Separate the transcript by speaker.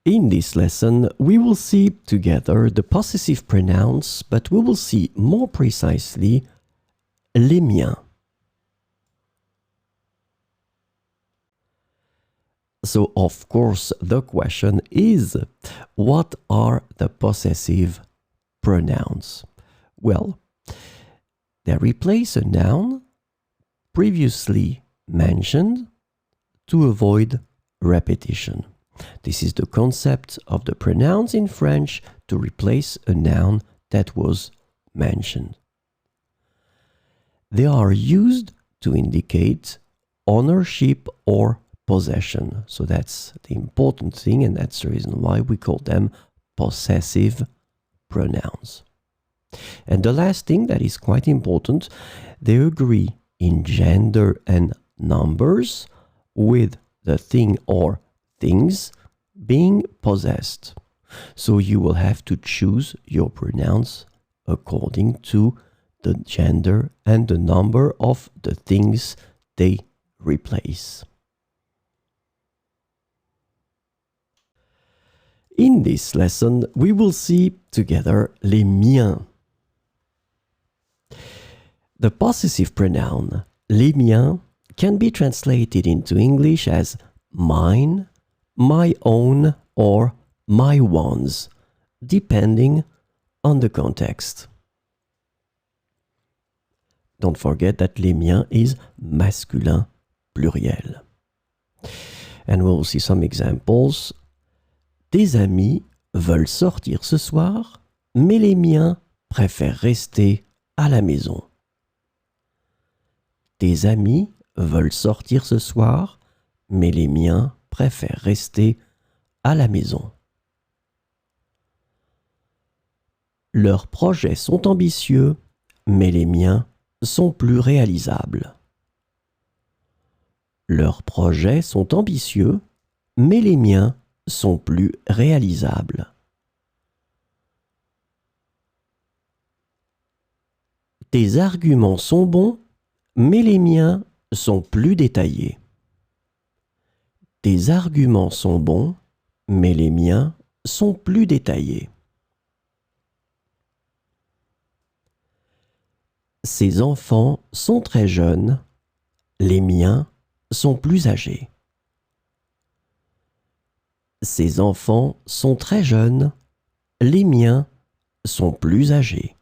Speaker 1: In this lesson, we will see together the possessive pronouns, but we will see more precisely les miens. So, of course, the question is, what are the possessive pronouns? Well, they replace a noun previously mentioned to avoid repetition. This is the concept of the pronouns in French to replace a noun that was mentioned. They are used to indicate ownership or possession. So that's the important thing, and that's the reason why we call them possessive pronouns. And the last thing that is quite important, they agree in gender and numbers with the thing or things being possessed. So you will have to choose your pronouns according to the gender and the number of the things they replace. In this lesson, we will see together les miens. The possessive pronoun les miens can be translated into English as mine, my own, or my ones, depending on the context. Don't forget that les miens is masculin pluriel. And we'll see some examples. Tes amis veulent sortir ce soir, mais les miens préfèrent rester à la maison. Tes amis veulent sortir ce soir, mais les miens préfèrent rester à la maison. Leurs projets sont ambitieux, mais les miens sont plus réalisables. Leurs projets sont ambitieux, mais les miens sont plus réalisables. Tes arguments sont bons, mais les miens sont plus détaillés. Tes arguments sont bons, mais les miens sont plus détaillés. Ces enfants sont très jeunes, les miens sont plus âgés. Ces enfants sont très jeunes, les miens sont plus âgés.